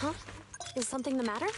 Huh? Is something the matter?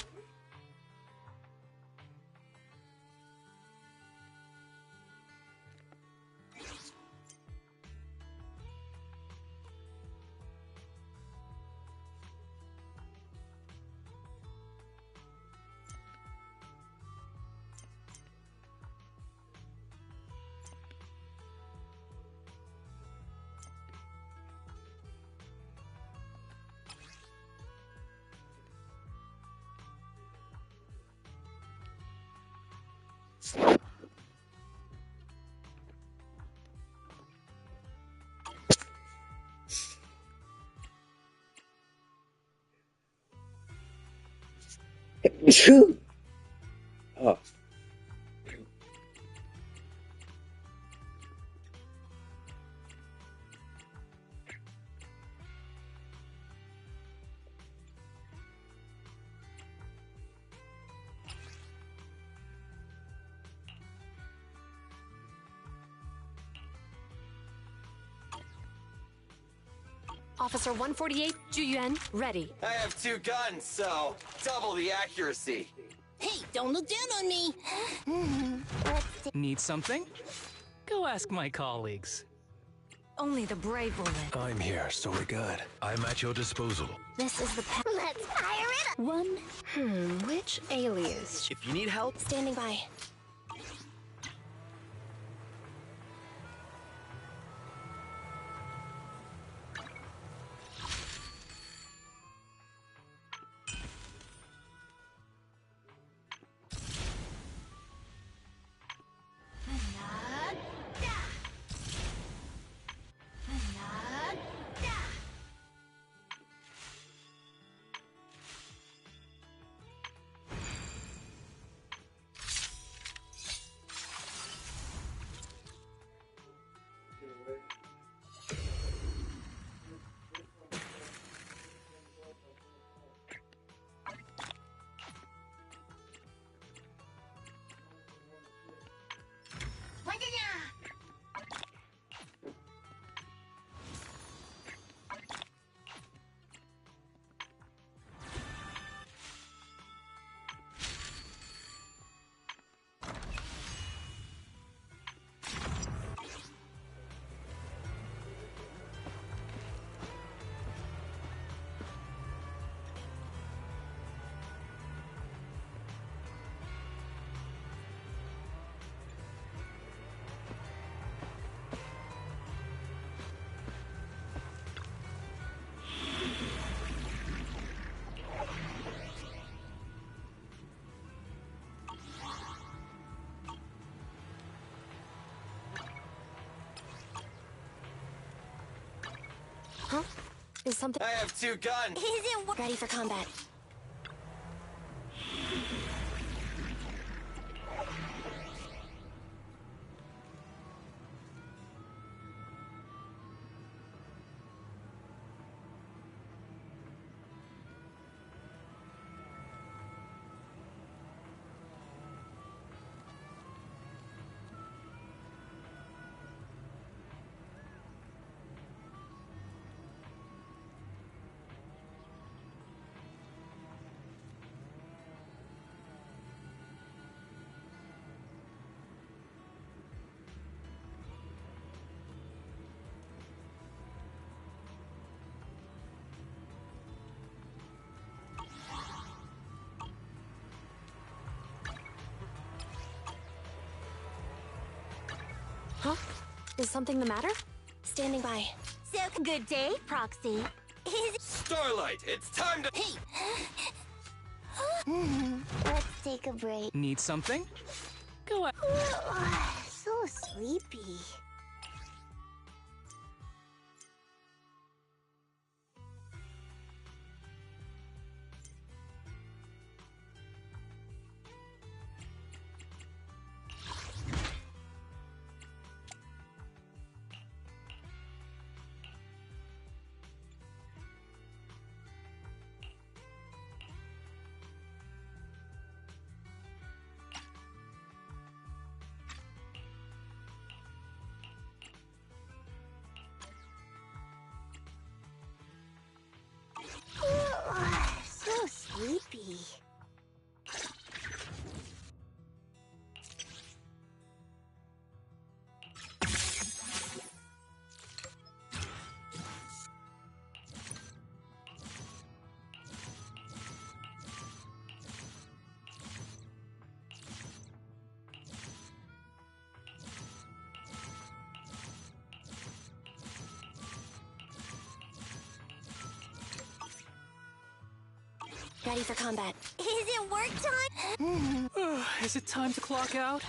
Oh. Officer 148, Juyuan, ready. I have 2 guns, so double the accuracy. Hey, don't look down on me! Need something? Go ask my colleagues. Only the brave will live. I'm here, so we're good. I'm at your disposal. This is the path. Let's fire it up! Which alias? If you need help, Standing by. Huh? Is something... I have 2 guns. Isn't ready for combat. Huh? Is something the matter? Standing by. So, good day, Proxy. Starlight, it's time to... Hey! Let's take a break. Need something? Go ask. So sleepy. Ready for combat. Is it work time? Is it time to clock out?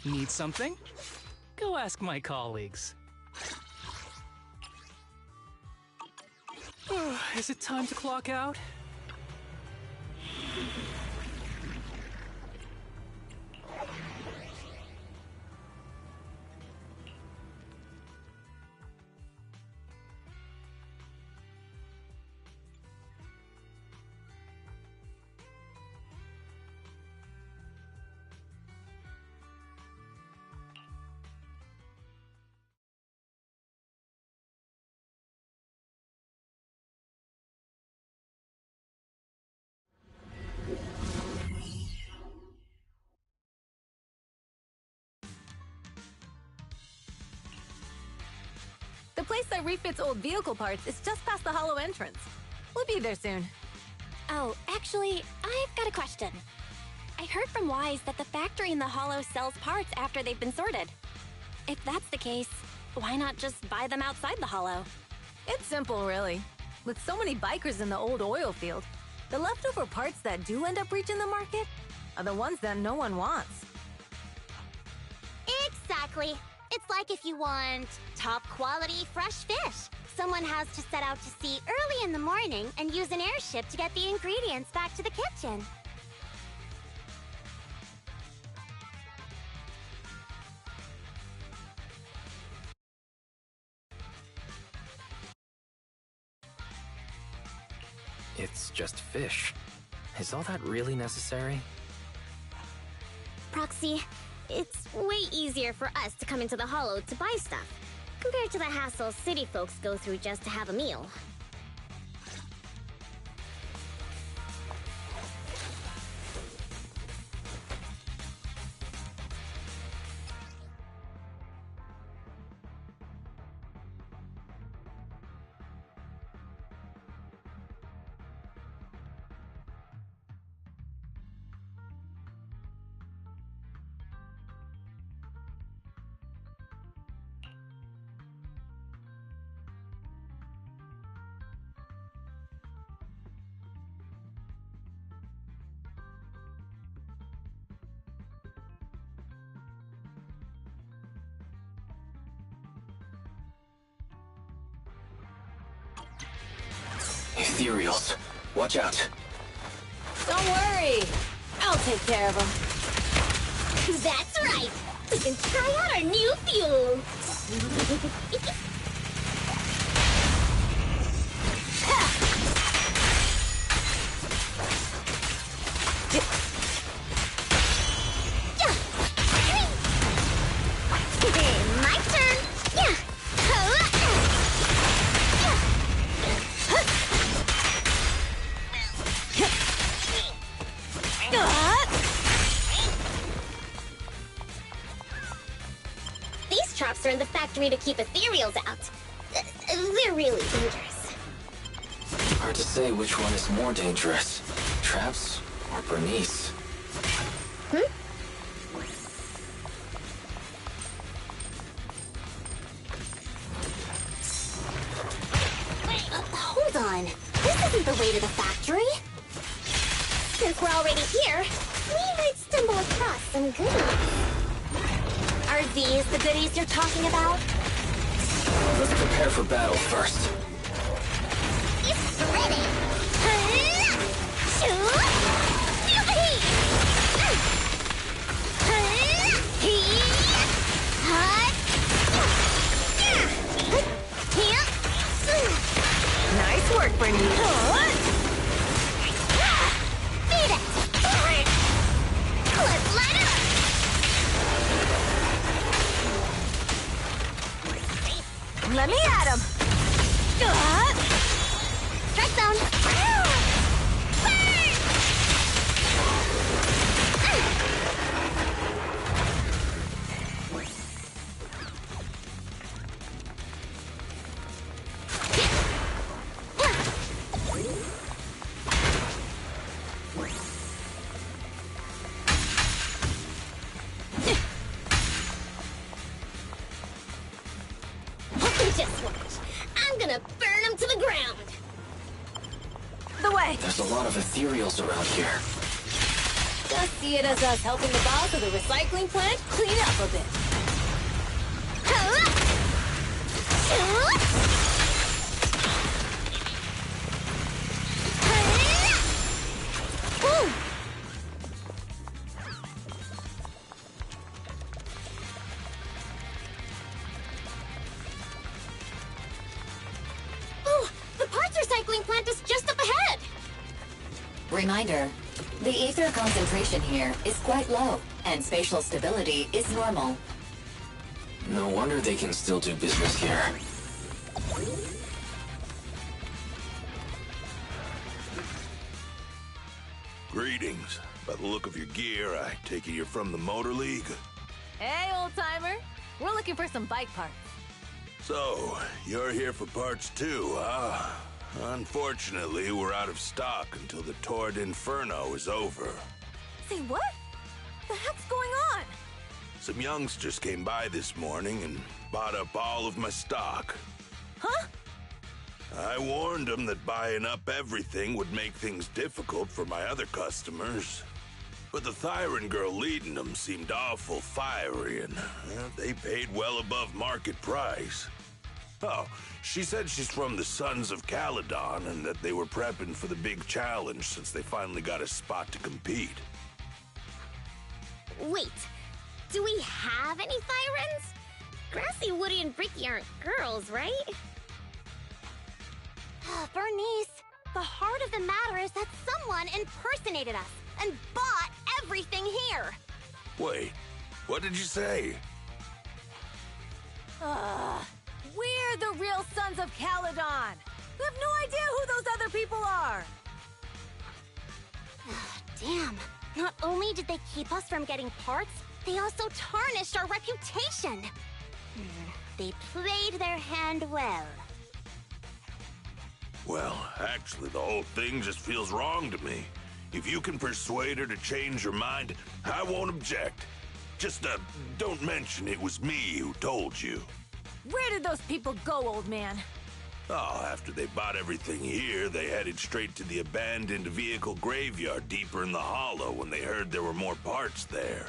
Need something? Go ask my colleagues. Is it time to clock out? The place that refits old vehicle parts is just past the hollow entrance. We'll be there soon. Oh, actually, I've got a question. I heard from Wise that the factory in the hollow sells parts after they've been sorted. If that's the case, why not just buy them outside the hollow? It's simple, really. With so many bikers in the old oil field, the leftover parts that do end up reaching the market are the ones that no one wants. Exactly. It's like if you want top quality fresh fish. Someone has to set out to sea early in the morning and use an airship to get the ingredients back to the kitchen. It's just fish. Is all that really necessary? Proxy, it's way easier for us to come into the hollow to buy stuff, compared to the hassle city folks go through just to have a meal. Ethereals. Watch out. Don't worry. I'll take care of them. That's right! We can try out our new fuel! My turn! These traps are in the factory to keep ethereals out. They're really dangerous. Hard to say which one is more dangerous. Traps or Bernice? Hold on. This isn't the way to the factory. Since we're already here, we might stumble across some goodies. Are these the goodies you're talking about? Let's prepare for battle first. It's ready. Nice work, Bernice. Beat it! Let's light up! Let me at him. Strike zone! Just watch. I'm gonna burn them to the ground. The way. There's a lot of ethereals around here. Just see it as us helping the boss of the recycling plant clean up a bit. Oh, the parts recycling plant is just up ahead. Reminder, the ether concentration here is quite low, and spatial stability is normal. No wonder they can still do business here. Greetings. By the look of your gear, I take it you're from the Motor League. Hey, old-timer. We're looking for some bike parts. So, you're here for parts too, huh? Unfortunately, we're out of stock until the Torrid Inferno is over. Say what? The heck's going on? Some youngsters came by this morning and bought up all of my stock. Huh? I warned them that buying up everything would make things difficult for my other customers. But the Thyron girl leading them seemed awful fiery, and they paid well above market price. Oh, she said she's from the Sons of Caledon and that they were prepping for the big challenge since they finally got a spot to compete. Wait, do we have any Thyrans? Grassy, Woody, and Bricky aren't girls, right? Bernice, the heart of the matter is that someone impersonated us and bought everything here. Wait, what did you say? We're the real Sons of Caledon. We have no idea who those other people are. Damn. Not only did they keep us from getting parts, they also tarnished our reputation. They played their hand well. Well, actually, the whole thing just feels wrong to me. If you can persuade her to change her mind, I won't object. Just, don't mention it was me who told you. Where did those people go, old man? Oh, after they bought everything here, they headed straight to the abandoned vehicle graveyard deeper in the hollow when they heard there were more parts there.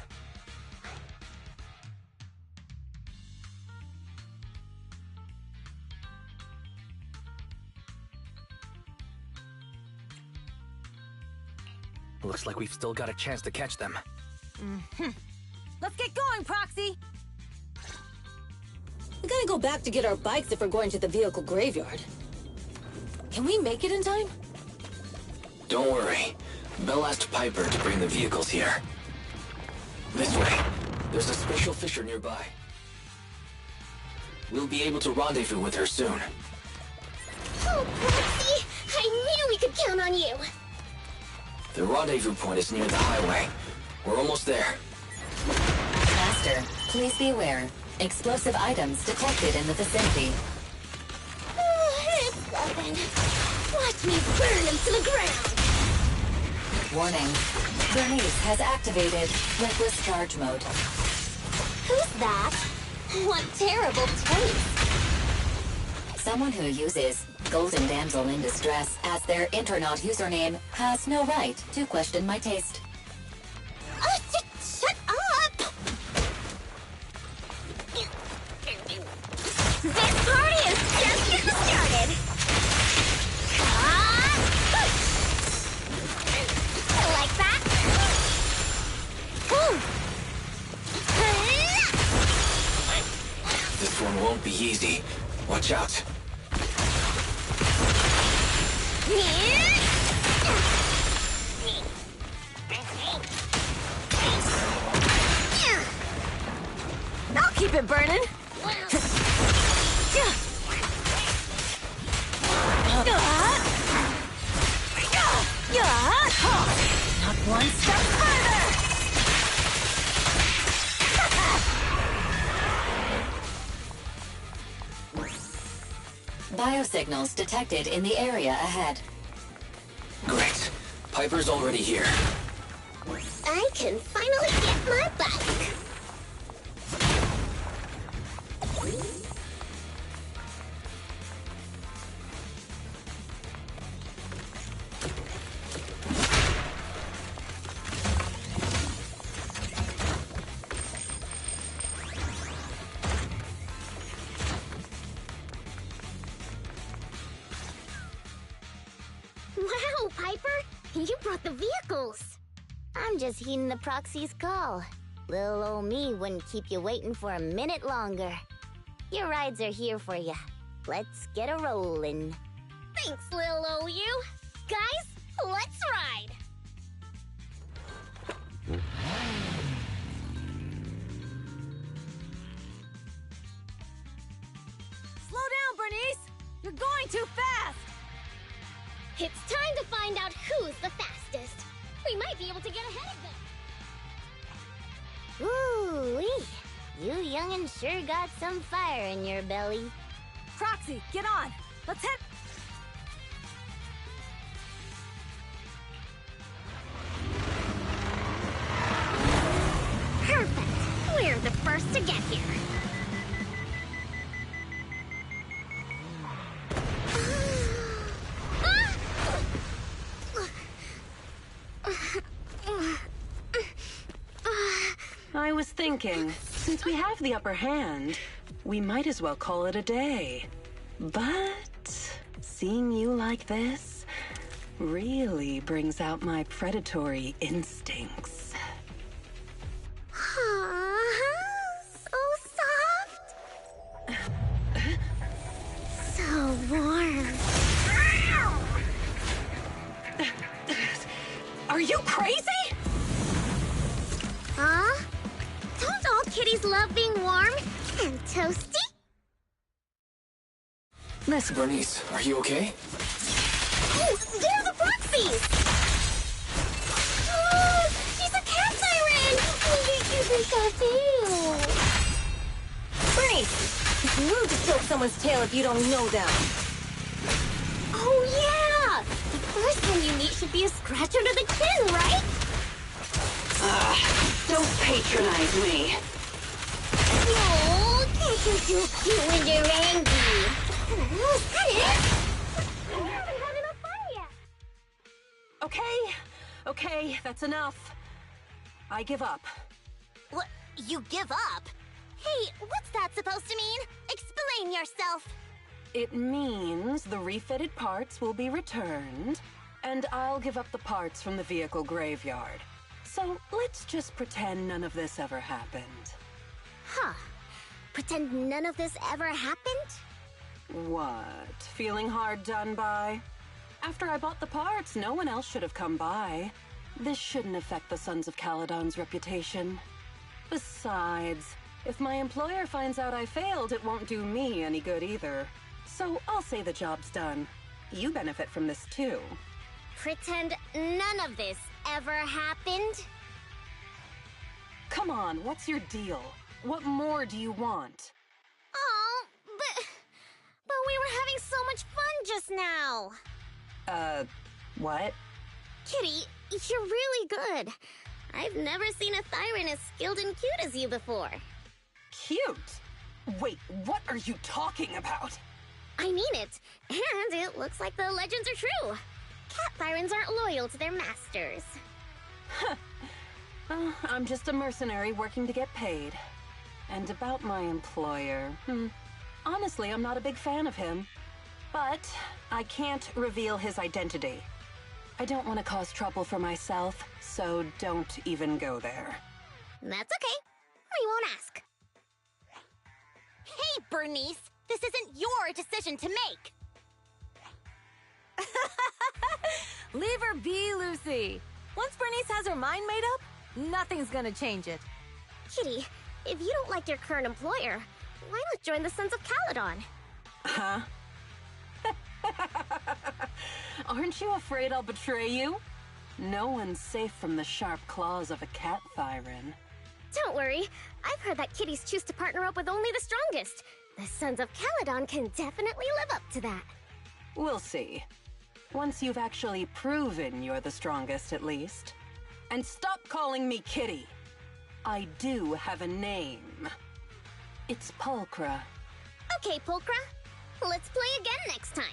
Looks like we've still got a chance to catch them. Let's get going, Proxy! We gotta go back to get our bikes if we're going to the vehicle graveyard. Can we make it in time? Don't worry. Belle asked Piper to bring the vehicles here. This way. There's a special fisher nearby. We'll be able to rendezvous with her soon. Oh, Proxy! I knew we could count on you! The rendezvous point is near the highway. We're almost there. Master, please be aware. Explosive items detected in the vicinity. It's nothing. Watch me burn him to the ground! Warning. Bernice has activated reckless charge mode. Who's that? What terrible taste! Someone who uses Golden Damsel in Distress as their Internaut username has no right to question my taste. Shut up! This party is just getting started! Like that? This one won't be easy. Watch out. I'll keep it burning! Not one step further! Biosignals detected in the area ahead. Great. Piper's already here. I can finally get my bike! Wow, Piper! You brought the vehicles! I'm just heeding the proxy's call. Little ol' me wouldn't keep you waiting for a minute longer. Your rides are here for you. Let's get a rollin'. Thanks, little OU! Guys, let's ride! Slow down, Bernice! You're going too fast! It's time to find out who's the fastest. We might be able to get ahead of them. Ooh-wee. You young'un sure got some fire in your belly. Proxy, get on! Let's head... Perfect! We're the first to get here. I was thinking, since we have the upper hand, we might as well call it a day. But seeing you like this really brings out my predatory instincts. So soft. So warm. Are you crazy? Huh? Don't all kitties love being warm and toasty? Miss Bernice, are you okay? Oh, they're the Proxies! Oh, she's a cat siren! Bernice! It's rude to tilt someone's tail if you don't know them. Oh, yeah! The first one you meet should be a scratch under the chin, right? Don't patronize me. Oh, you're so cute when you're angry. Is that it? We haven't had enough fun yet. Okay, that's enough. I give up. What? You give up? Hey, what's that supposed to mean? Explain yourself. It means the refitted parts will be returned, And I'll give up the parts from the vehicle graveyard. So let's just pretend none of this ever happened. Huh. Pretend none of this ever happened? What? Feeling hard done by? After I bought the parts, no one else should have come by. This shouldn't affect the Sons of Caledon's reputation. Besides, if my employer finds out I failed, it won't do me any good either. So I'll say the job's done. You benefit from this too. Pretend none of this ever happened? Come on, what's your deal? What more do you want? Oh, but we were having so much fun just now. What? Kitty, you're really good. I've never seen a Thyran as skilled and cute as you before. Cute? Wait, what are you talking about? I mean it, and it looks like the legends are true. Cat Thyrans aren't loyal to their masters. I'm just a mercenary working to get paid. And about my employer, honestly, I'm not a big fan of him. But I can't reveal his identity. I don't want to cause trouble for myself, so don't even go there. That's okay. We won't ask. Hey, Bernice! This isn't your decision to make! Leave her be, Lucy. Once Bernice has her mind made up, nothing's gonna change it. Kitty, if you don't like your current employer, why not join the Sons of Caledon? Huh? Aren't you afraid I'll betray you? No one's safe from the sharp claws of a cat Thyran. Don't worry. I've heard that kitties choose to partner up with only the strongest. The Sons of Caledon can definitely live up to that. We'll see. Once you've actually proven you're the strongest, at least. And stop calling me Kitty. I do have a name. It's Pulchra. Okay, Pulchra. Let's play again next time.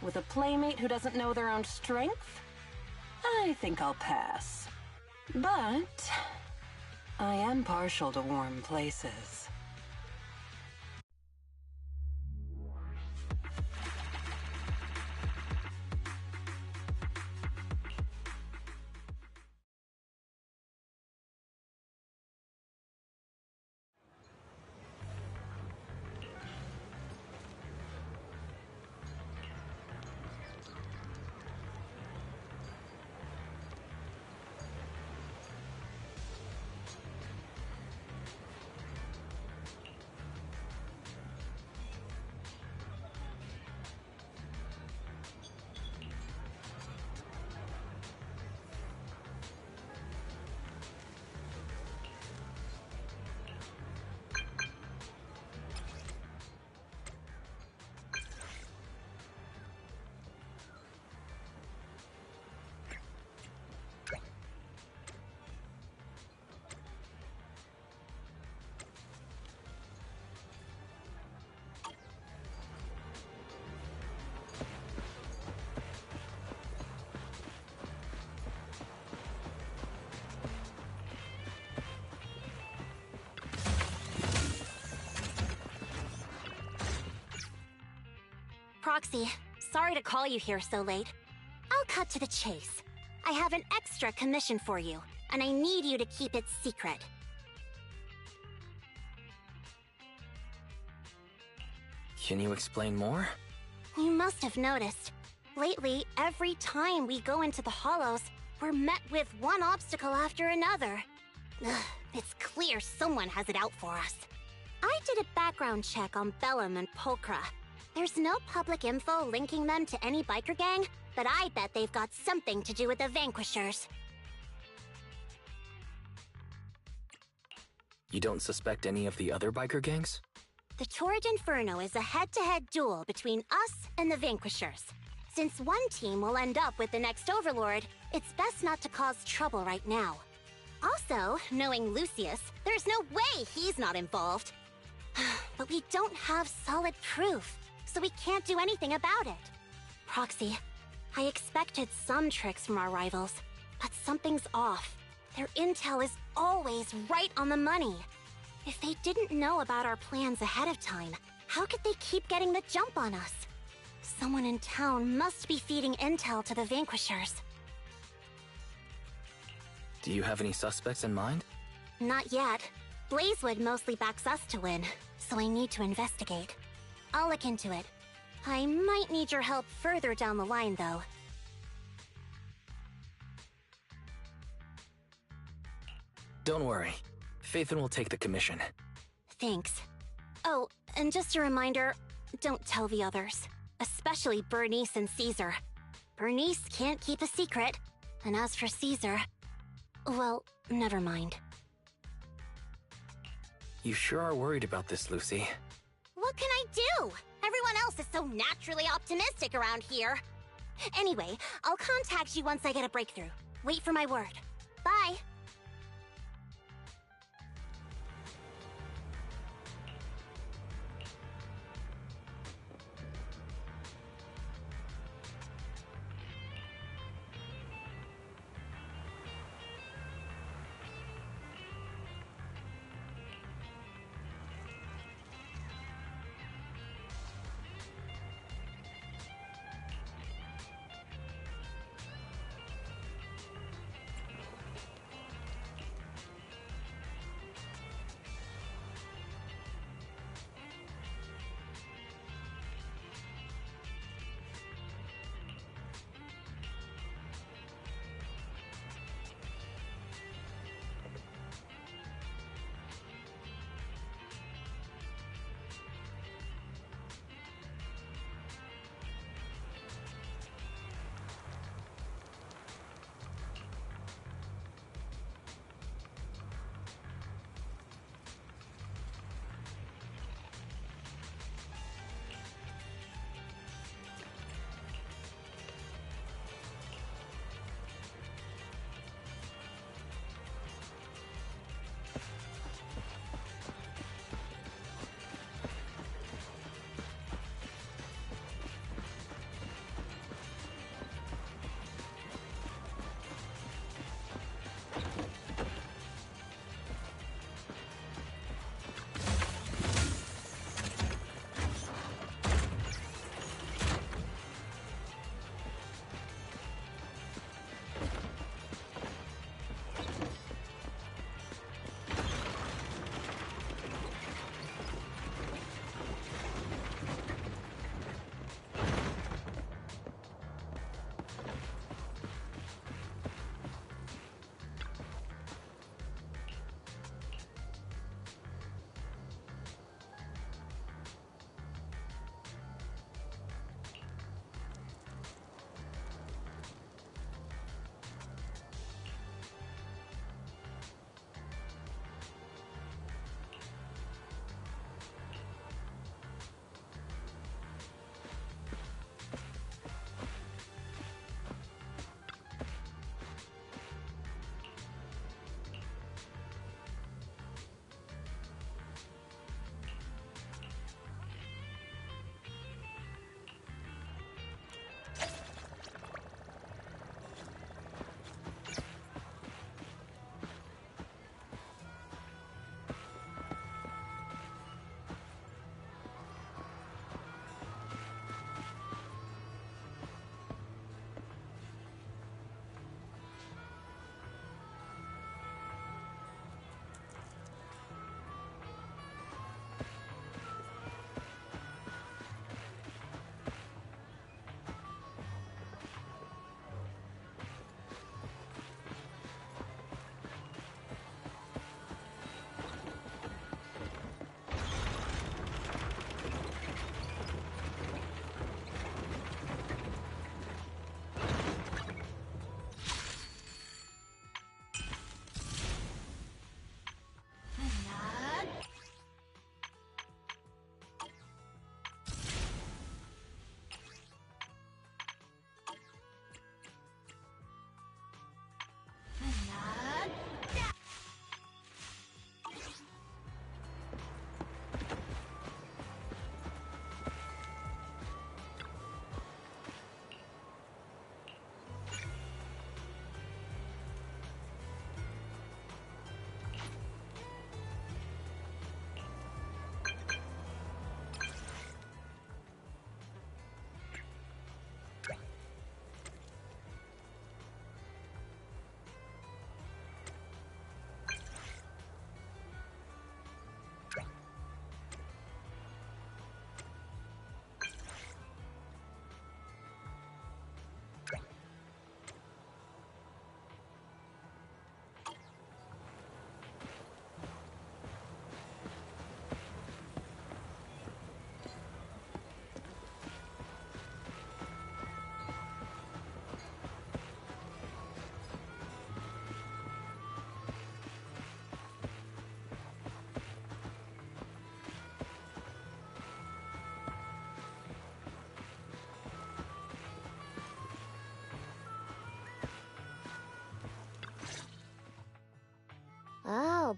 With a playmate who doesn't know their own strength? I think I'll pass. But I am partial to warm places. Proxy, sorry to call you here so late. I'll cut to the chase. I have an extra commission for you, and I need you to keep it secret. Can you explain more? You must have noticed. Lately, every time we go into the Hollows, we're met with one obstacle after another. Ugh, it's clear someone has it out for us. I did a background check on Bellum and Pulchra. There's no public info linking them to any biker gang, but I bet they've got something to do with the Vanquishers. You don't suspect any of the other biker gangs? The Torrid Inferno is a head-to-head duel between us and the Vanquishers. Since one team will end up with the next Overlord, it's best not to cause trouble right now. Also, knowing Lucius, there's no way he's not involved. But we don't have solid proof, so we can't do anything about it. Proxy, I expected some tricks from our rivals, but something's off. Their intel is always right on the money. If they didn't know about our plans ahead of time, how could they keep getting the jump on us? Someone in town must be feeding intel to the Vanquishers. Do you have any suspects in mind? Not yet. Blazewood mostly backs us to win, so I need to investigate. I'll look into it. I might need your help further down the line, though. Don't worry. Phaethon will take the commission. Thanks. Oh, and just a reminder, don't tell the others. Especially Bernice and Caesar. Bernice can't keep a secret. And as for Caesar... well, never mind. You sure are worried about this, Lucy. What can I do? Everyone else is so naturally optimistic around here. Anyway, I'll contact you once I get a breakthrough. Wait for my word. Bye.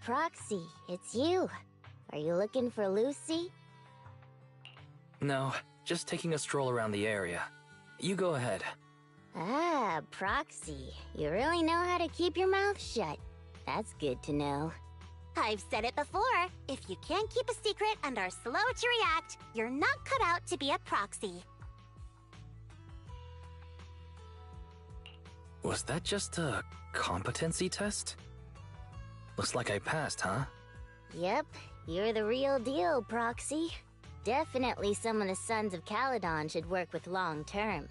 Proxy, it's you. Are you looking for Lucy? No, just taking a stroll around the area. You go ahead. Ah, Proxy. You really know how to keep your mouth shut. That's good to know. I've said it before. If you can't keep a secret and are slow to react, you're not cut out to be a proxy. Was that just a competency test? Looks like I passed, huh? Yep, you're the real deal, Proxy. Definitely some of the Sons of Caledon should work with long-term.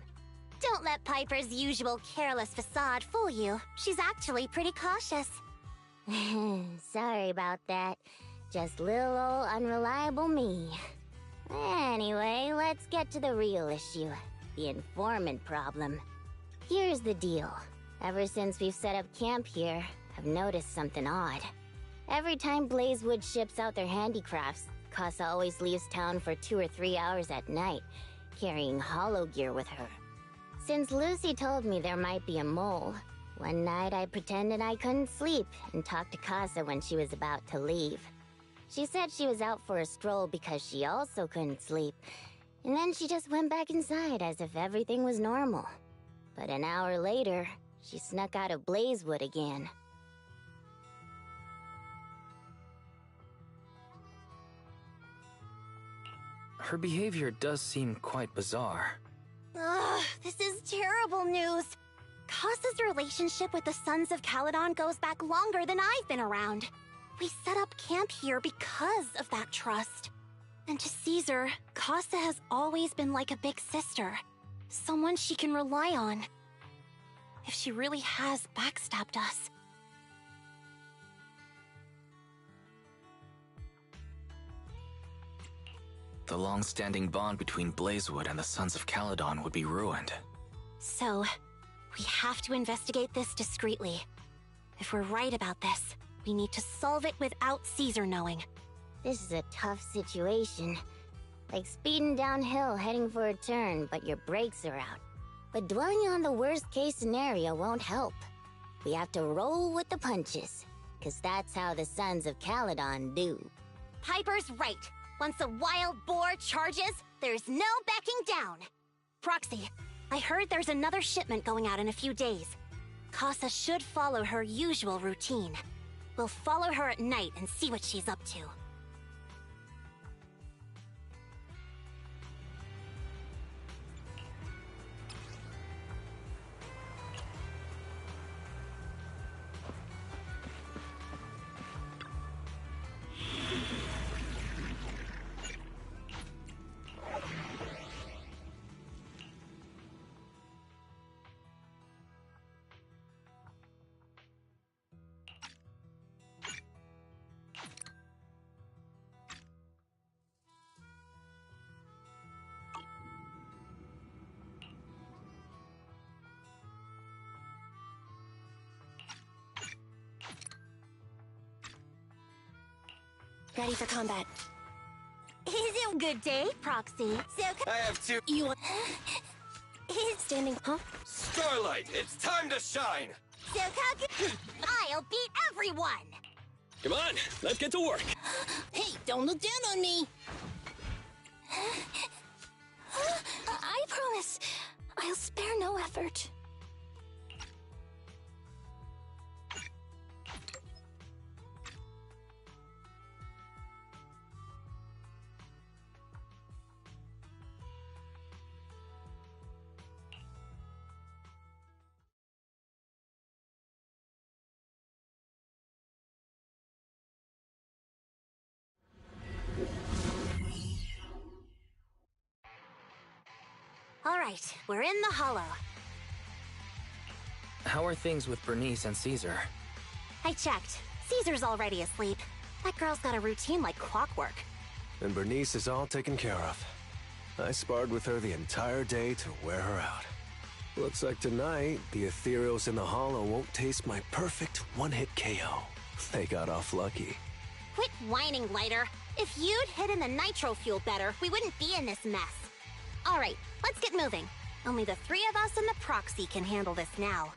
Don't let Piper's usual careless facade fool you. She's actually pretty cautious. Sorry about that. Just little old unreliable me. Anyway, let's get to the real issue. The informant problem. Here's the deal. Ever since we've set up camp here, I've noticed something odd. Every time Blazewood ships out their handicrafts, Casa always leaves town for 2 or 3 hours at night, carrying hollow gear with her. Since Lucy told me there might be a mole, one night I pretended I couldn't sleep and talked to Casa when she was about to leave. She said she was out for a stroll because she also couldn't sleep, and then she just went back inside as if everything was normal. But an hour later, she snuck out of Blazewood again. Her behavior does seem quite bizarre. Ugh, this is terrible news. Casa's relationship with the Sons of Caledon goes back longer than I've been around. We set up camp here because of that trust. And to Caesar, Casa has always been like a big sister. Someone she can rely on. If she really has backstabbed us. The long-standing bond between Blazewood and the Sons of Caledon would be ruined. So, we have to investigate this discreetly. If we're right about this, we need to solve it without Caesar knowing. This is a tough situation. Like speeding downhill heading for a turn, but your brakes are out. But dwelling on the worst-case scenario won't help. We have to roll with the punches, 'cause that's how the Sons of Caledon do. Piper's right. Once a wild boar charges, there's no backing down. Proxy, I heard there's another shipment going out in a few days. Casa should follow her usual routine. We'll follow her at night and see what she's up to. Ready for combat. Is it a good day, Proxy? So I have two. You is standing, huh? Starlight, it's time to shine! So I'll beat everyone! Come on, let's get to work. Hey, don't look down on me! I promise, I'll spare no effort. All right, we're in the hollow. How are things with Bernice and Caesar? I checked. Caesar's already asleep. That girl's got a routine like clockwork. And Bernice is all taken care of. I sparred with her the entire day to wear her out. Looks like tonight, the ethereals in the hollow won't taste my perfect one-hit KO. They got off lucky. Quit whining, Lighter. If you'd hidden the nitro fuel better, we wouldn't be in this mess. All right, let's get moving. Only the 3 of us and the Proxy can handle this now.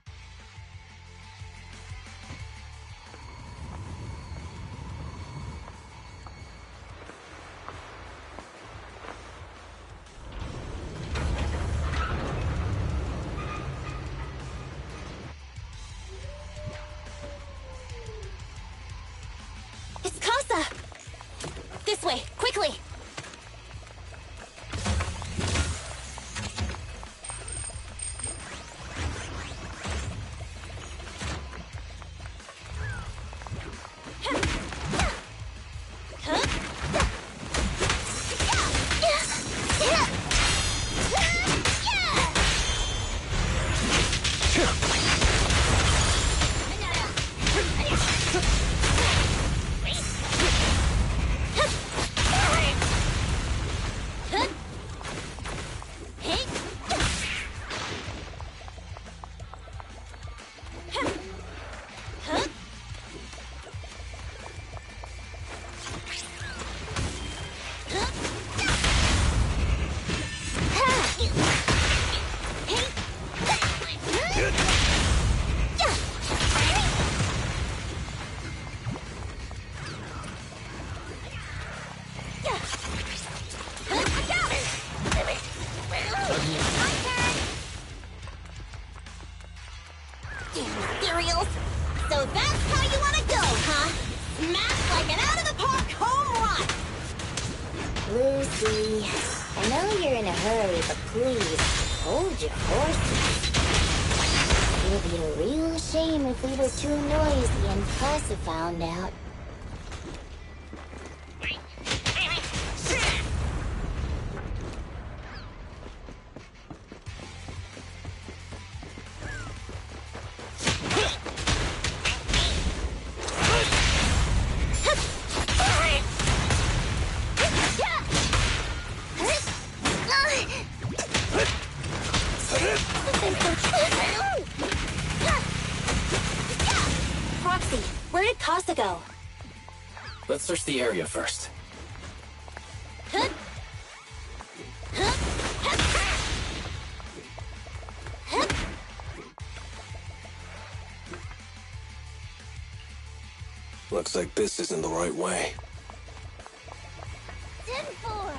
ethereals. So that's how you want to go, huh? Smash like an out-of-the-park home run! Lucy, I know you're in a hurry, but please, hold your horses. It would be a real shame if we were too noisy and Casa found out. Proxy, where did Casa go? Let's search the area first. Looks like this isn't the right way. 10-4.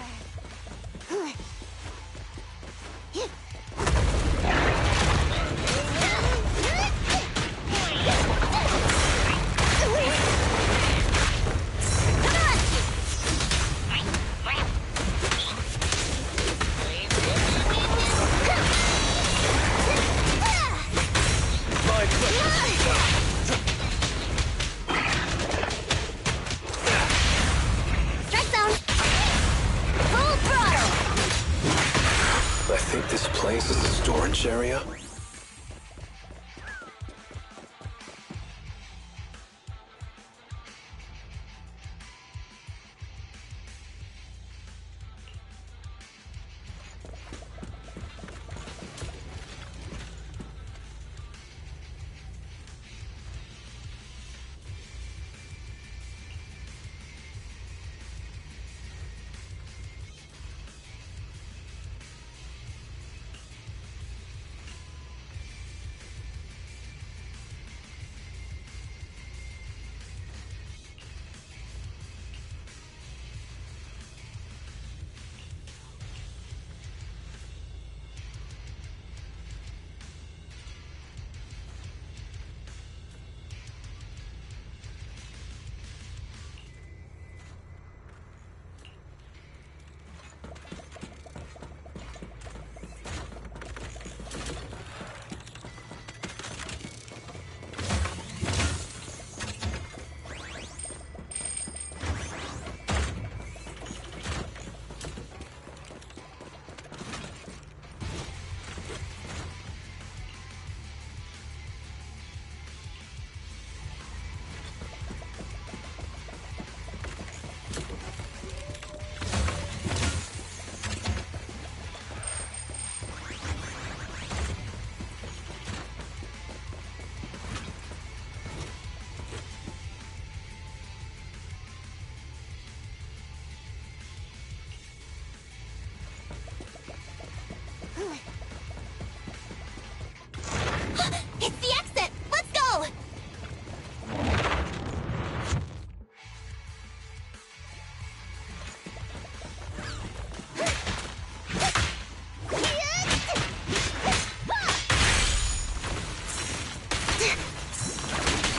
Strike zone. Full throttle. I think this place is a storage area. It's the exit! Let's go!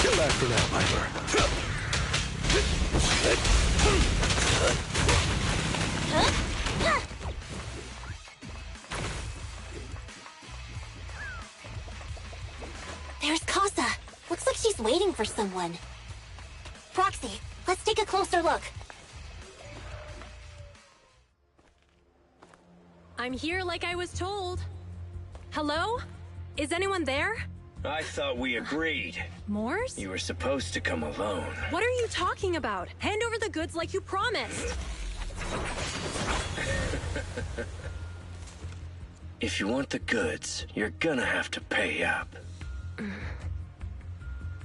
Get back for now, Piper. There's Casa. Looks like she's waiting for someone. Proxy, let's take a closer look. I'm here like I was told. Hello? Is anyone there? I thought we agreed. Morse? You were supposed to come alone. What are you talking about? Hand over the goods like you promised. If you want the goods, you're gonna have to pay up.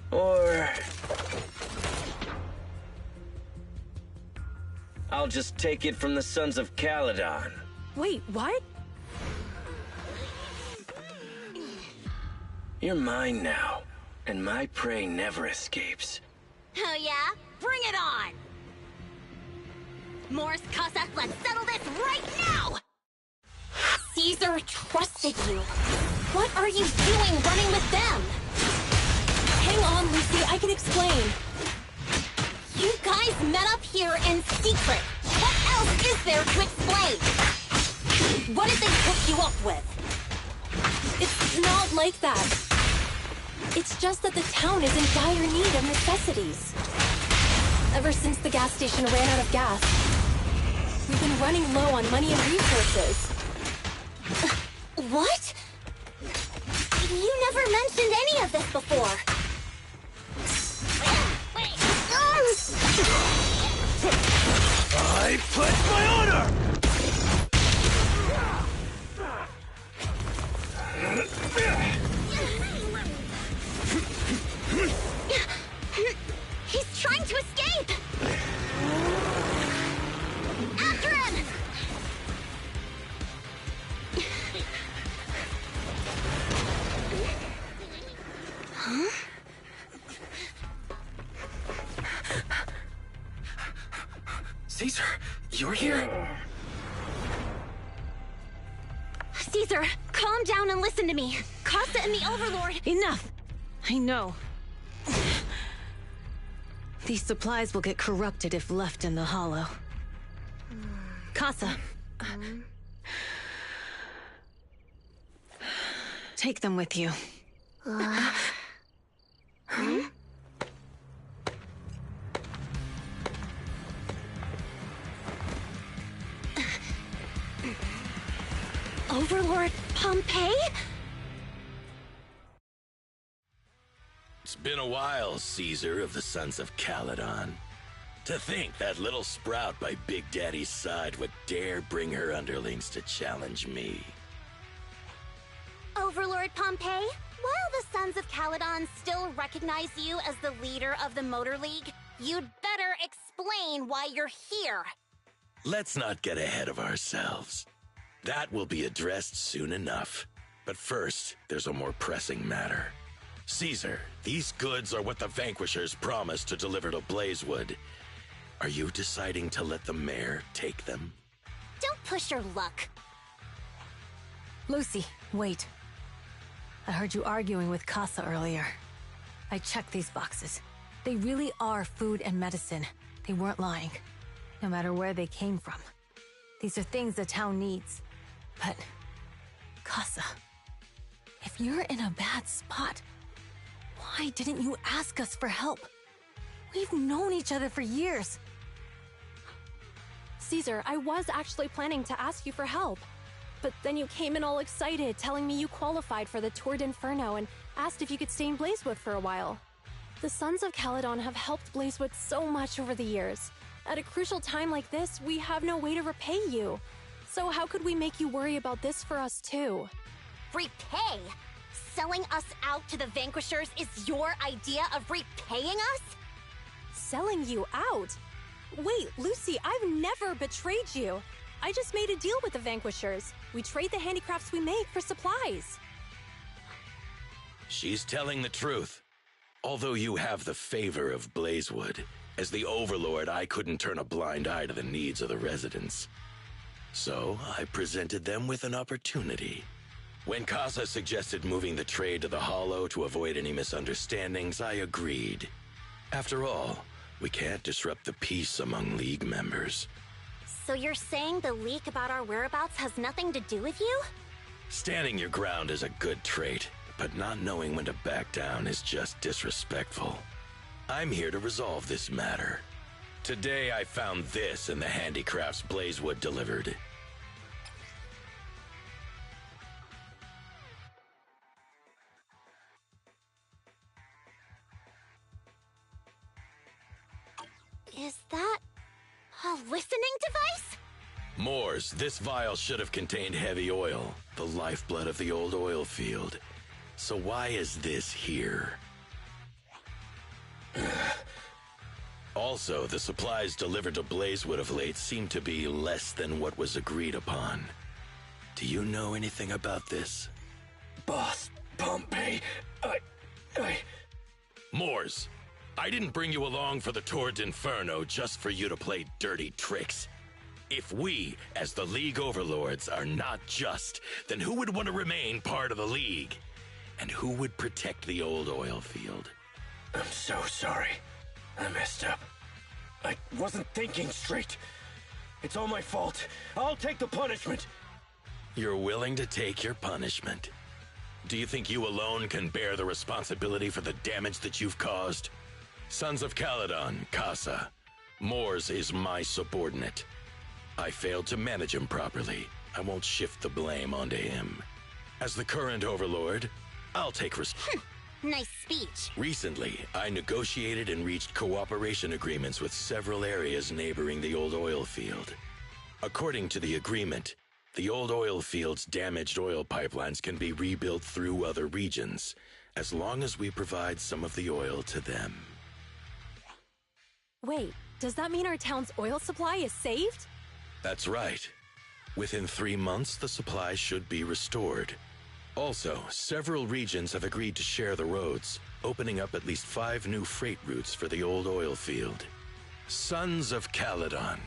Or... I'll just take it from the Sons of Caledon. Wait, what? You're mine now, and my prey never escapes. Oh yeah? Bring it on! Morse, Casa, let's settle this right now! Caesar trusted you. What are you doing running with them? Hang on, Lucy, I can explain. You guys met up here in secret. What else is there to explain? What did they hook you up with? It's not like that. It's just that the town is in dire need of necessities. Ever since the gas station ran out of gas, we've been running low on money and resources. What? You never mentioned any of this before. I pledge my honor! He's trying to escape! After him! Huh? Caesar, you're here? Caesar, calm down and listen to me. Costa and the Overlord... Enough! I know. These supplies will get corrupted if left in the hollow. Casa. Take them with you. Overlord Pompeii? It's been a while, Caesar of the Sons of Caledon. To think that little sprout by Big Daddy's side would dare bring her underlings to challenge me. Overlord Pompeii, while the Sons of Caledon still recognize you as the leader of the Motor League, you'd better explain why you're here. Let's not get ahead of ourselves. That will be addressed soon enough. But first, there's a more pressing matter. Caesar, these goods are what the Vanquishers promised to deliver to Blazewood. Are you deciding to let the mayor take them? Don't push your luck. Lucy, wait. I heard you arguing with Casa earlier. I checked these boxes. They really are food and medicine. They weren't lying, no matter where they came from. These are things the town needs. But, Casa, if you're in a bad spot, why didn't you ask us for help? We've known each other for years. Caesar, I was actually planning to ask you for help. But then you came in all excited, telling me you qualified for the Tour d'Inferno and asked if you could stay in Blazewood for a while. The Sons of Caledon have helped Blazewood so much over the years. At a crucial time like this, we have no way to repay you. So how could we make you worry about this for us too? Repay? Selling us out to the Vanquishers is your idea of repaying us? Selling you out? Wait, Lucy, I've never betrayed you. I just made a deal with the Vanquishers. We trade the handicrafts we make for supplies. She's telling the truth. Although you have the favor of Blazewood, as the Overlord, I couldn't turn a blind eye to the needs of the residents. So I presented them with an opportunity. When Casa suggested moving the trade to the Hollow to avoid any misunderstandings, I agreed. After all, we can't disrupt the peace among League members. So you're saying the leak about our whereabouts has nothing to do with you? Standing your ground is a good trait, but not knowing when to back down is just disrespectful. I'm here to resolve this matter. Today I found this in the handicrafts Blazewood delivered. Is that a listening device? Moors, this vial should have contained heavy oil, the lifeblood of the old oil field. So why is this here? Also, the supplies delivered to Blazewood of late seem to be less than what was agreed upon. Do you know anything about this? Boss, Pompeii, Moors, I didn't bring you along for the Tour d'Inferno just for you to play dirty tricks. If we, as the League Overlords, are not just, then who would want to remain part of the League? And who would protect the old oil field? I'm so sorry. I messed up. I wasn't thinking straight. It's all my fault. I'll take the punishment. You're willing to take your punishment. Do you think you alone can bear the responsibility for the damage that you've caused? Sons of Caledon, Casa. Mors is my subordinate. I failed to manage him properly. I won't shift the blame onto him. As the current overlord, I'll take Nice speech. Recently, I negotiated and reached cooperation agreements with several areas neighboring the old oil field. According to the agreement, the old oil field's damaged oil pipelines can be rebuilt through other regions, as long as we provide some of the oil to them. Wait, does that mean our town's oil supply is saved? That's right. Within 3 months, the supply should be restored. Also, several regions have agreed to share the roads, opening up at least 5 new freight routes for the old oil field. Sons of Caledon.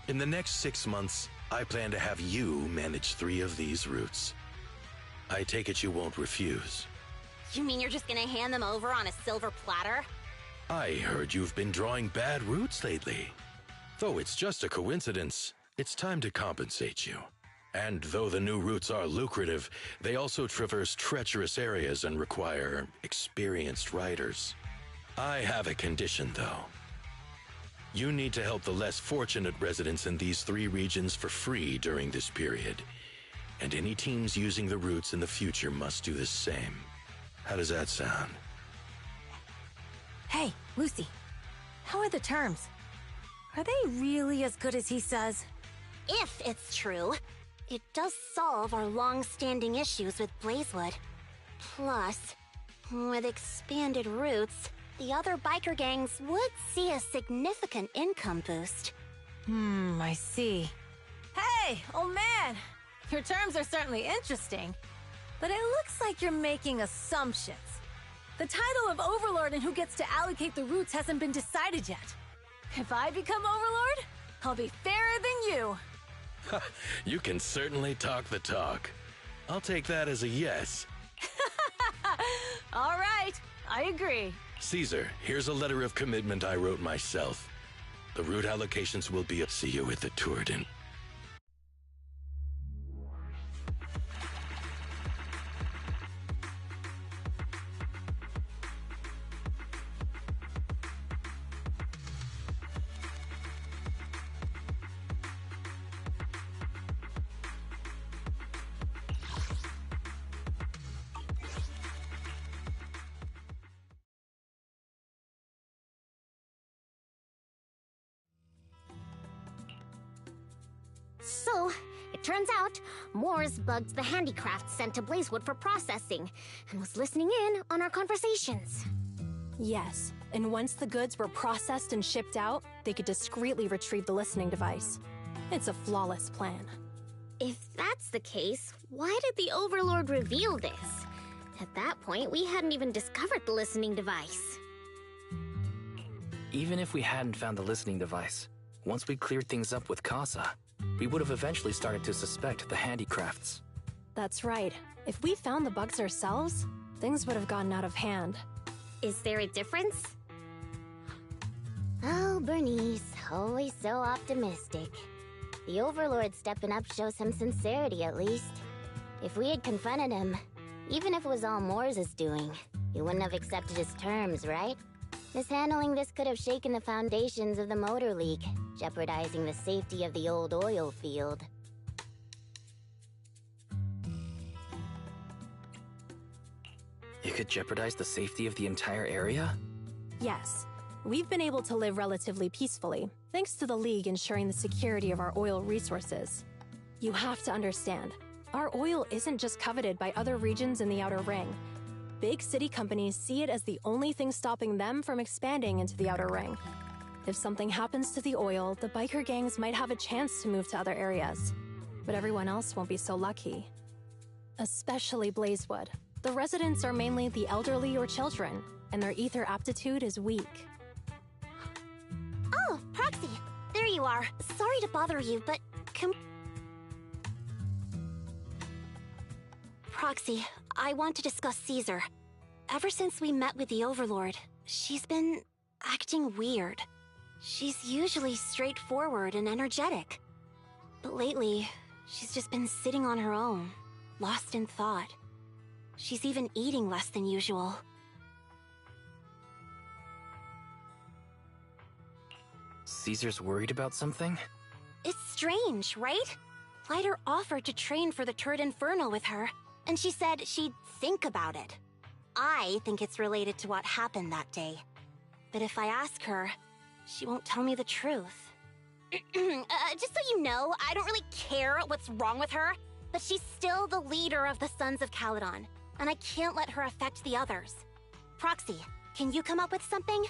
In the next 6 months, I plan to have you manage 3 of these routes. I take it you won't refuse. You mean you're just gonna hand them over on a silver platter? I heard you've been drawing bad routes lately. Though it's just a coincidence, it's time to compensate you. And though the new routes are lucrative, they also traverse treacherous areas and require experienced riders. I have a condition, though. You need to help the less fortunate residents in these 3 regions for free during this period. And any teams using the routes in the future must do the same. How does that sound? Hey, Lucy. How are the terms? Are they really as good as he says? If it's true, it does solve our long-standing issues with Blazewood. Plus, with expanded routes, the other biker gangs would see a significant income boost. I see. Hey, old man! Your terms are certainly interesting, but it looks like you're making assumptions. The title of Overlord and who gets to allocate the routes hasn't been decided yet. If I become Overlord, I'll be fairer than you. You can certainly talk the talk. I'll take that as a yes. All right, I agree. Caesar, here's a letter of commitment I wrote myself. The route allocations will be see you at the Tourden. So, it turns out, Mors bugged the handicrafts sent to Blazewood for processing, and was listening in on our conversations. Yes, and once the goods were processed and shipped out, they could discreetly retrieve the listening device. It's a flawless plan. If that's the case, why did the Overlord reveal this? At that point, we hadn't even discovered the listening device. Even if we hadn't found the listening device, once we cleared things up with Casa, we would have eventually started to suspect the handicrafts. That's right. If we found the bugs ourselves, things would have gotten out of hand. Is there a difference? Oh, Bernice, always so optimistic. The Overlord stepping up shows some sincerity, at least. If we had confronted him, even if it was all Mors' doing, he wouldn't have accepted his terms, right? Mishandling this could have shaken the foundations of the Motor League, jeopardizing the safety of the old oil field. It could jeopardize the safety of the entire area? Yes. We've been able to live relatively peacefully, thanks to the League ensuring the security of our oil resources. You have to understand, our oil isn't just coveted by other regions in the Outer Ring. Big city companies see it as the only thing stopping them from expanding into the Outer Ring. If something happens to the oil, the biker gangs might have a chance to move to other areas. But everyone else won't be so lucky. Especially Blazewood. The residents are mainly the elderly or children, and their ether aptitude is weak. Oh, Proxy! There you are. Sorry to bother you, but Proxy, I want to discuss Caesar. Ever since we met with the Overlord, she's been acting weird. She's usually straightforward and energetic. But lately, she's just been sitting on her own, lost in thought. She's even eating less than usual. Caesar's worried about something? It's strange, right? Lighter offered to train for the Turd Inferno with her, and she said she'd think about it. I think it's related to what happened that day. But if I ask her, she won't tell me the truth. Just so you know, I don't really care what's wrong with her, but she's still the leader of the Sons of Caledon, and I can't let her affect the others. Proxy, can you come up with something?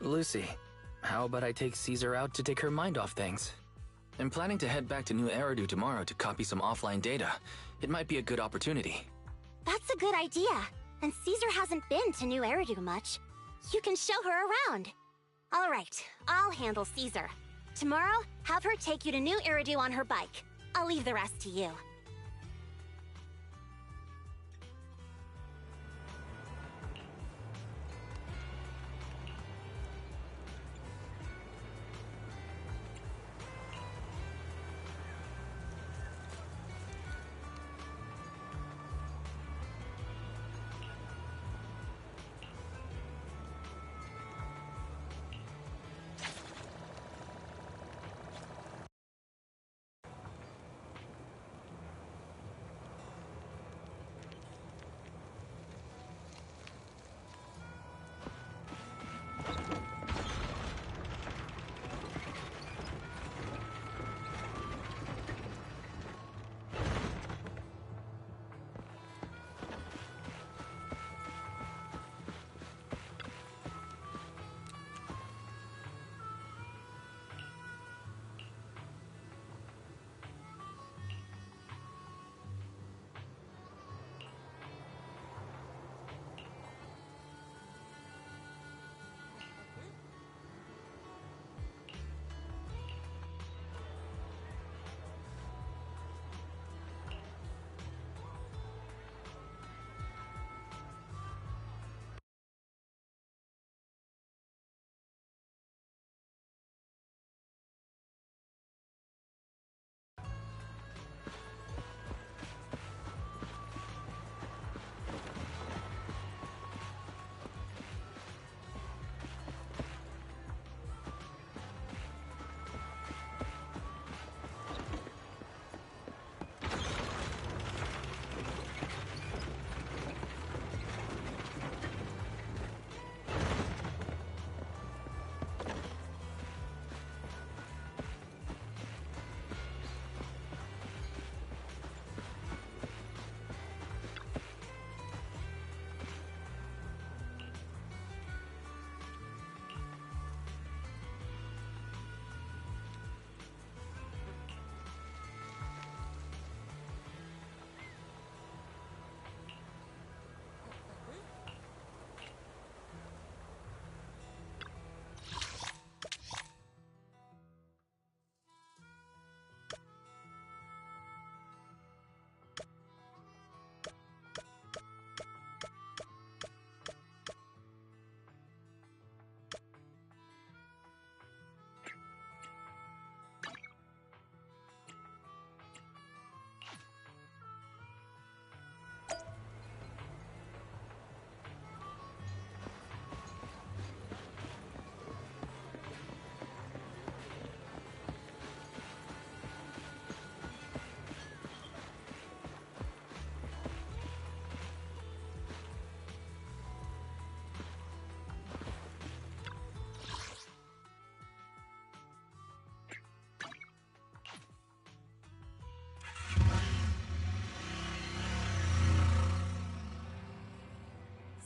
Lucy, how about I take Caesar out to take her mind off things? I'm planning to head back to New Eridu tomorrow to copy some offline data. It might be a good opportunity. That's a good idea. And Caesar hasn't been to New Eridu much. You can show her around. All right, I'll handle Caesar. Tomorrow, have her take you to New Eridu on her bike. I'll leave the rest to you.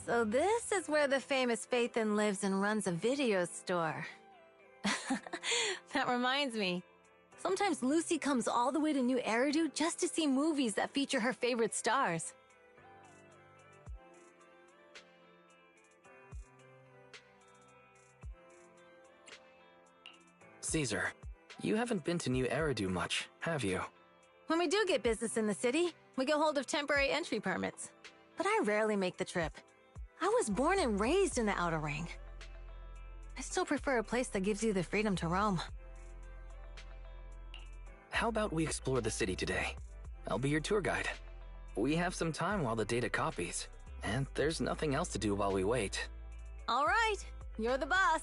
So this is where the famous Phaethon lives and runs a video store. That reminds me. Sometimes Lucy comes all the way to New Eridu just to see movies that feature her favorite stars. Caesar, You haven't been to New Eridu much, have you? When we do get business in the city, we get hold of temporary entry permits. But I rarely make the trip. I was born and raised in the Outer Ring. I still prefer a place that gives you the freedom to roam. How about we explore the city today? I'll be your tour guide. We have some time while the data copies, and there's nothing else to do while we wait. All right, you're the boss.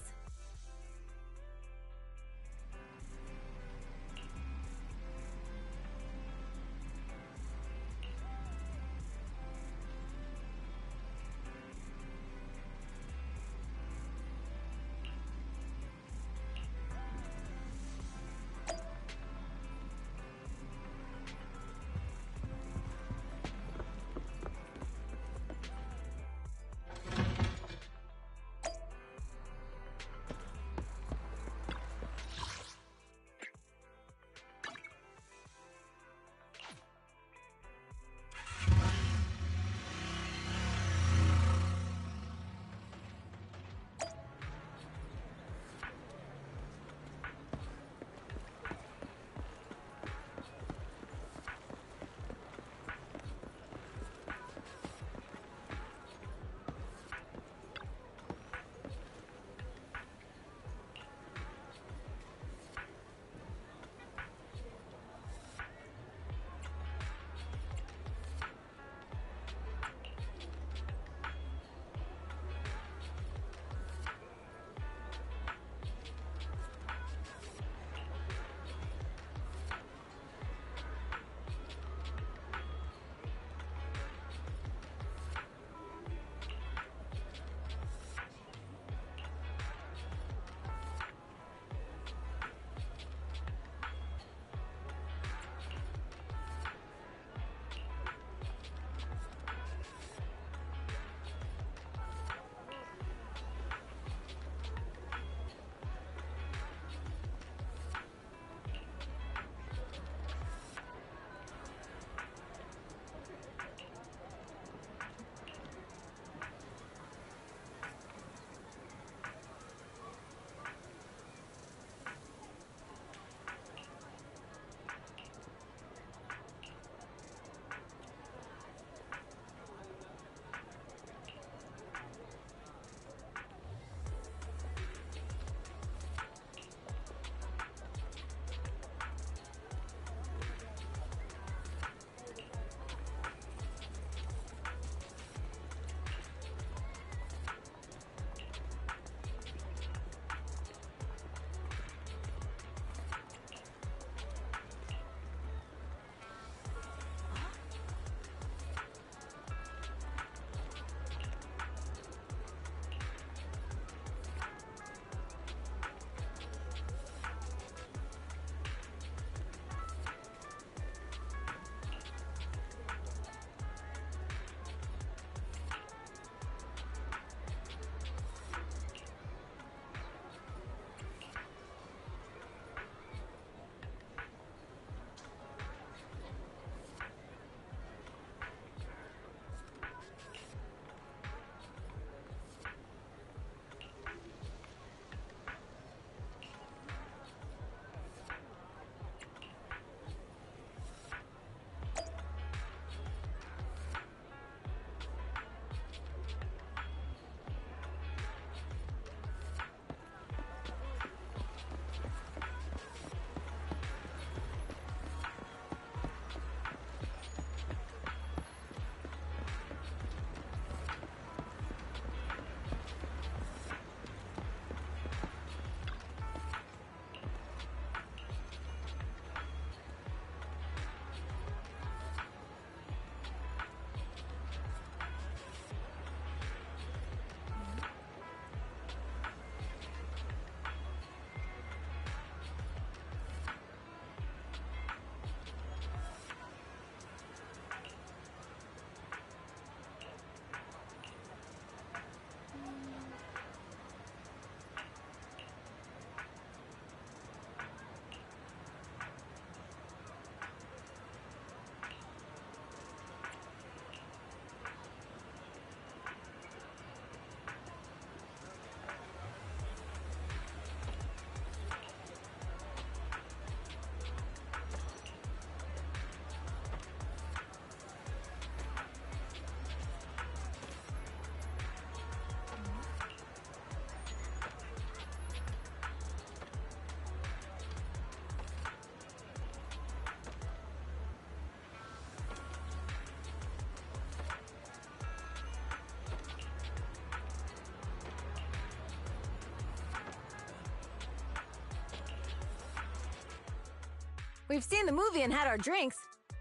We've seen the movie and had our drinks.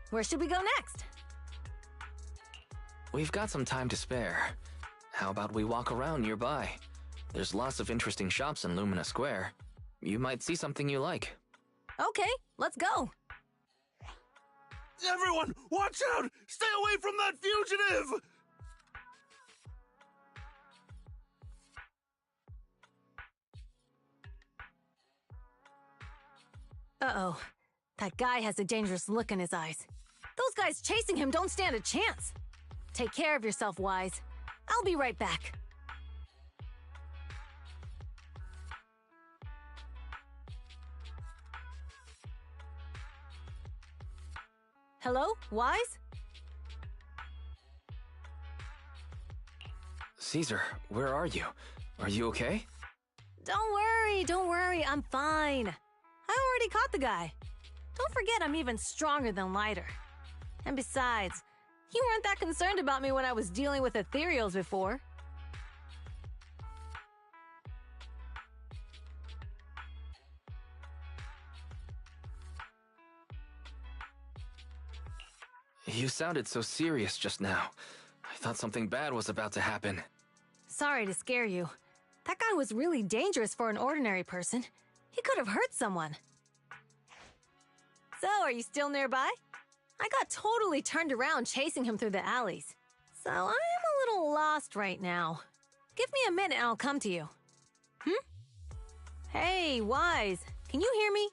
Where should we go next? We've got some time to spare. How about we walk around nearby? There's lots of interesting shops in Lumina Square. You might see something you like. Okay, let's go. Everyone, watch out! Stay away from that fugitive! Uh-oh. That guy has a dangerous look in his eyes. Those guys chasing him don't stand a chance. Take care of yourself, Wise. I'll be right back. Hello, Wise? Caesar, where are you? Are you okay? Don't worry, I'm fine. I already caught the guy. Don't forget I'm even stronger than Lighter. And besides, you weren't that concerned about me when I was dealing with ethereals before. You sounded so serious just now. I thought something bad was about to happen. Sorry to scare you. That guy was really dangerous for an ordinary person. He could have hurt someone. So, are you still nearby? I got totally turned around chasing him through the alleys. So, I'm a little lost right now. Give me a minute and I'll come to you. Hey, Wise, can you hear me?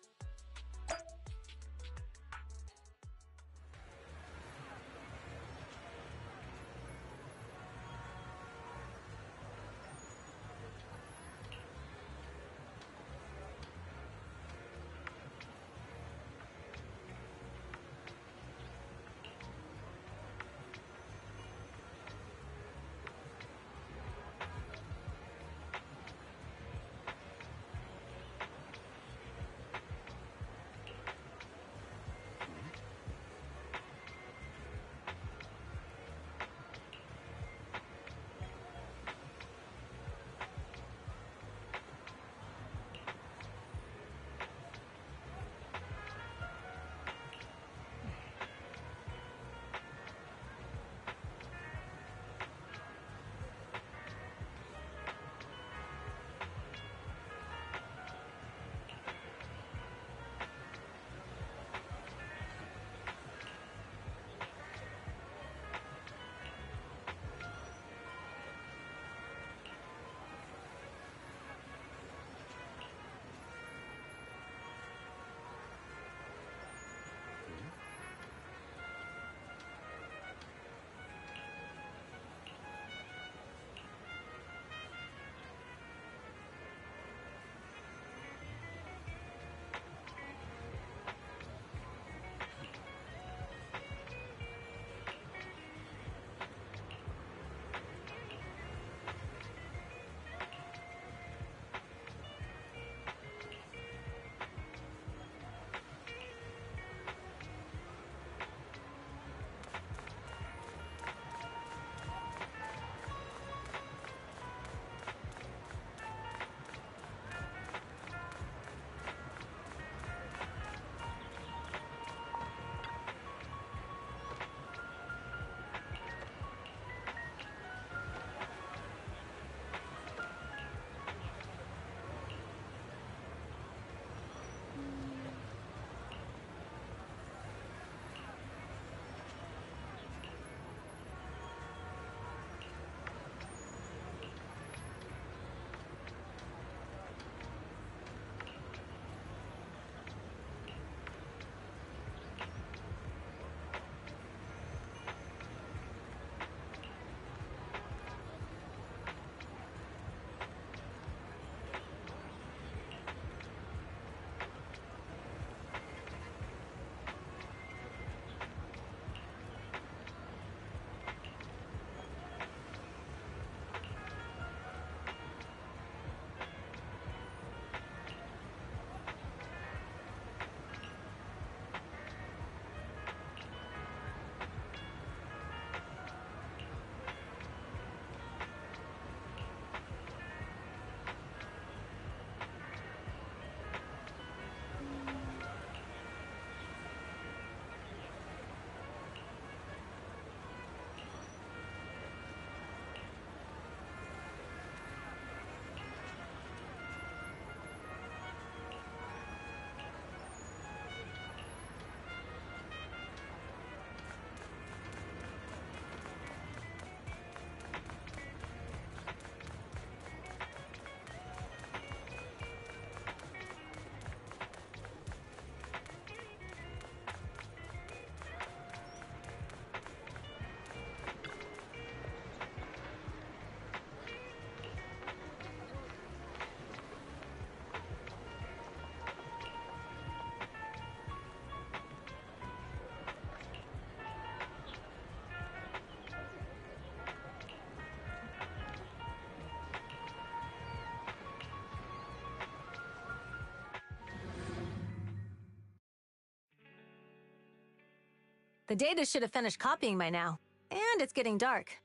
The data should have finished copying by now, and it's getting dark.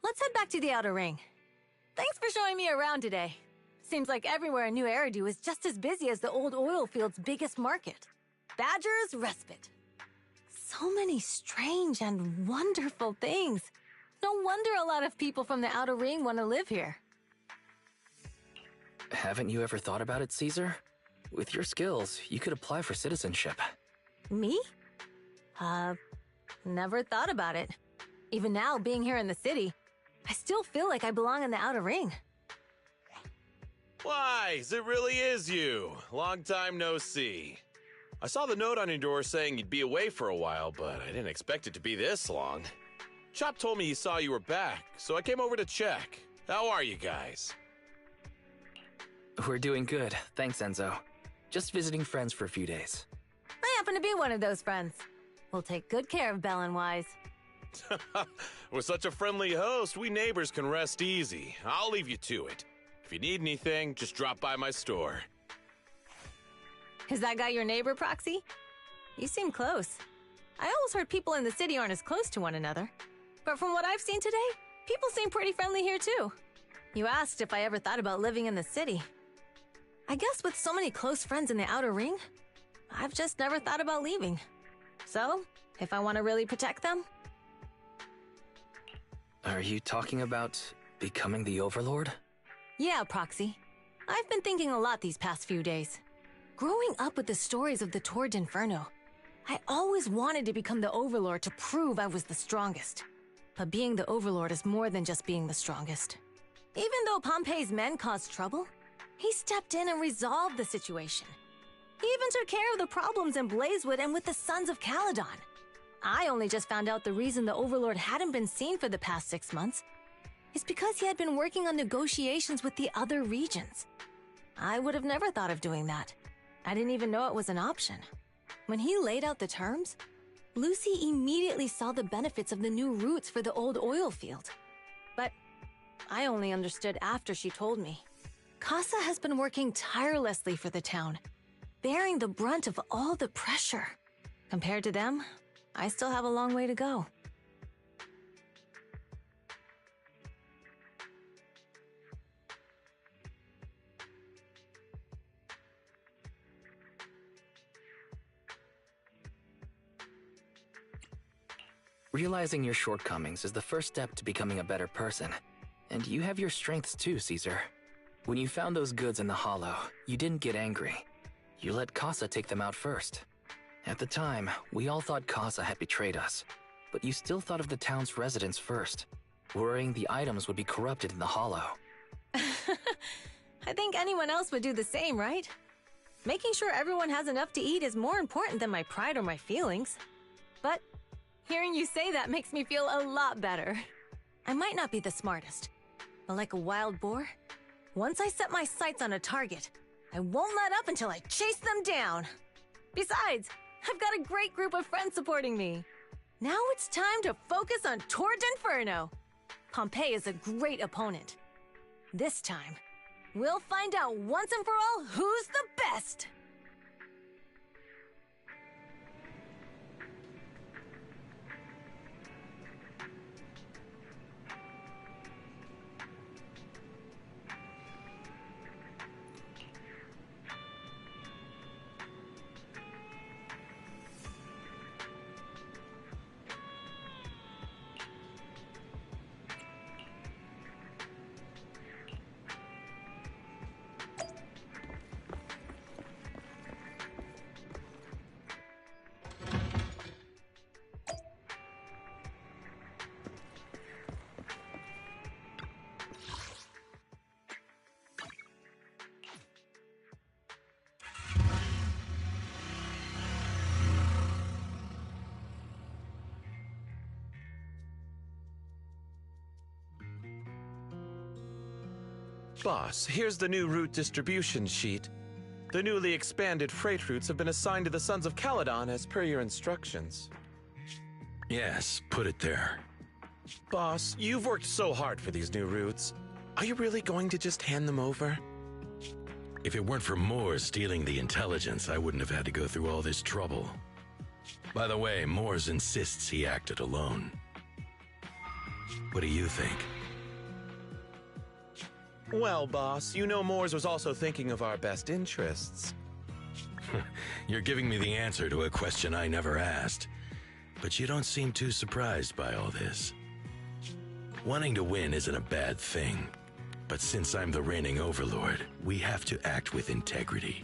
Let's head back to the Outer Ring. Thanks for showing me around today. Seems like everywhere in New Eridu is just as busy as the old oil field's biggest market. Badger's Respite. So many strange and wonderful things. No wonder a lot of people from the Outer Ring want to live here. Haven't you ever thought about it, Caesar? With your skills, you could apply for citizenship. Me? Never thought about it. Even now, being here in the city, I still feel like I belong in the Outer Ring. Wise, it really is you. Long time no see. I saw the note on your door saying you'd be away for a while, but I didn't expect it to be this long. Chop told me he saw you were back, so I came over to check. How are you guys? We're doing good, thanks, Enzo. Just visiting friends for a few days. I happen to be one of those friends. We'll take good care of Belle and Wise. With such a friendly host, we neighbors can rest easy. I'll leave you to it. If you need anything, just drop by my store. Is that guy your neighbor, Proxy? You seem close. I always heard people in the city aren't as close to one another. But from what I've seen today, people seem pretty friendly here too. You asked if I ever thought about living in the city. I guess with so many close friends in the Outer Ring, I've just never thought about leaving. So, if I want to really protect them... Are you talking about becoming the Overlord? Yeah, Proxy. I've been thinking a lot these past few days. Growing up with the stories of the Tord Inferno, I always wanted to become the Overlord to prove I was the strongest. But being the Overlord is more than just being the strongest. Even though Pompey's men caused trouble, he stepped in and resolved the situation. He even took care of the problems in Blazewood and with the Sons of Caledon. I only just found out the reason the Overlord hadn't been seen for the past 6 months is because he had been working on negotiations with the other regions. I would have never thought of doing that. I didn't even know it was an option. When he laid out the terms, Lucy immediately saw the benefits of the new routes for the old oil field. But I only understood after she told me. Casa has been working tirelessly for the town, bearing the brunt of all the pressure. Compared to them, I still have a long way to go. Realizing your shortcomings is the first step to becoming a better person. And you have your strengths too, Caesar. When you found those goods in the Hollow, you didn't get angry. You let Casa take them out first. At the time, we all thought Casa had betrayed us, but you still thought of the town's residents first, worrying the items would be corrupted in the Hollow. I think anyone else would do the same, right? Making sure everyone has enough to eat is more important than my pride or my feelings. But hearing you say that makes me feel a lot better. I might not be the smartest, but like a wild boar, once I set my sights on a target, I won't let up until I chase them down. Besides, I've got a great group of friends supporting me. Now it's time to focus on Tord Inferno. Pompey is a great opponent. This time, we'll find out once and for all who's the best. Boss, here's the new route distribution sheet. The newly expanded freight routes have been assigned to the Sons of Caledon as per your instructions. Yes, put it there. Boss, you've worked so hard for these new routes. Are you really going to just hand them over? If it weren't for Moore stealing the intelligence, I wouldn't have had to go through all this trouble. By the way, Moores insists he acted alone. What do you think? Well, boss, you know Moores was also thinking of our best interests. You're giving me the answer to a question I never asked. But you don't seem too surprised by all this. Wanting to win isn't a bad thing. But since I'm the reigning overlord, we have to act with integrity.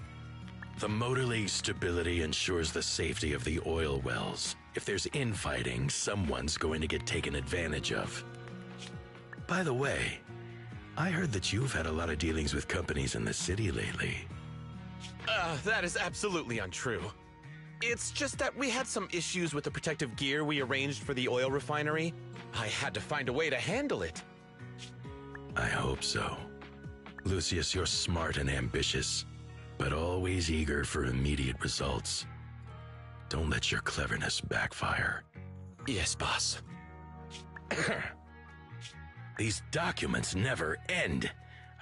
The Motor League's stability ensures the safety of the oil wells. If there's infighting, someone's going to get taken advantage of. By the way, I heard that you've had a lot of dealings with companies in the city lately. That is absolutely untrue. It's just that we had some issues with the protective gear we arranged for the oil refinery. I had to find a way to handle it. I hope so. Lucius, you're smart and ambitious, but always eager for immediate results. Don't let your cleverness backfire. Yes, boss. These documents never end.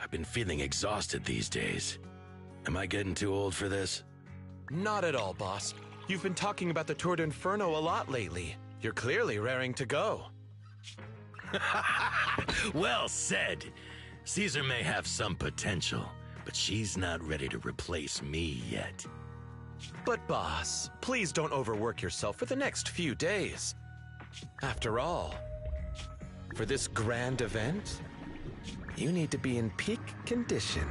I've been feeling exhausted these days. Am I getting too old for this? Not at all, boss. You've been talking about the Tour d'Inferno a lot lately. You're clearly raring to go. Well said. Caesar may have some potential, but she's not ready to replace me yet. But boss, please don't overwork yourself for the next few days. After all, for this grand event, you need to be in peak condition.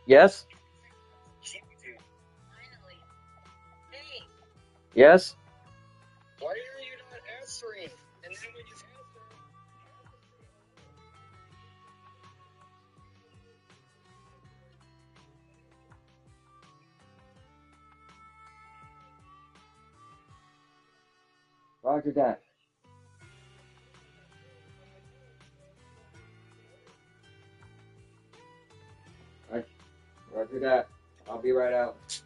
Yes? Yes? Why are you not answering? And then when you answer... Roger that. Roger that. I'll be right out.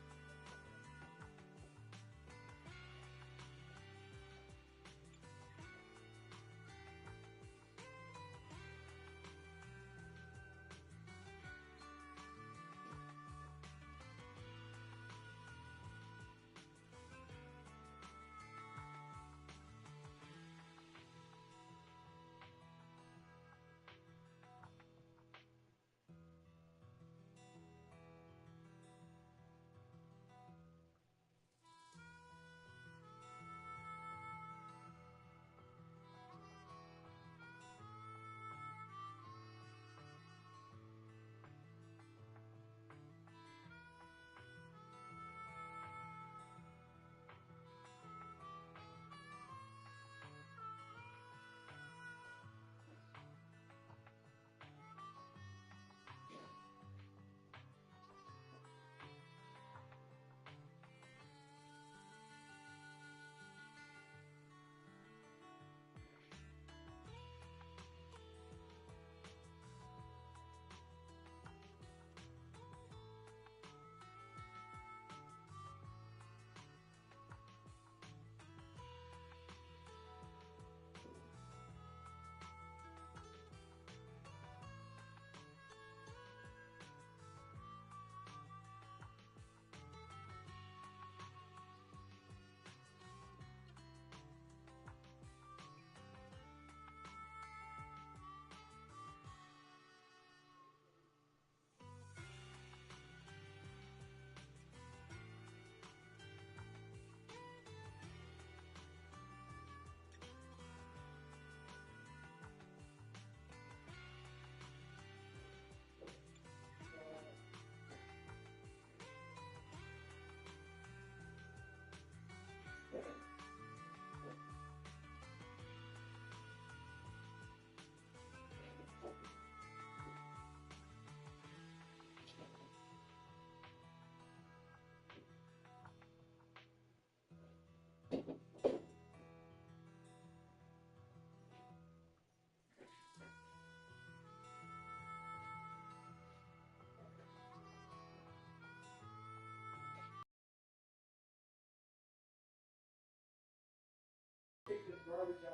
garbage out.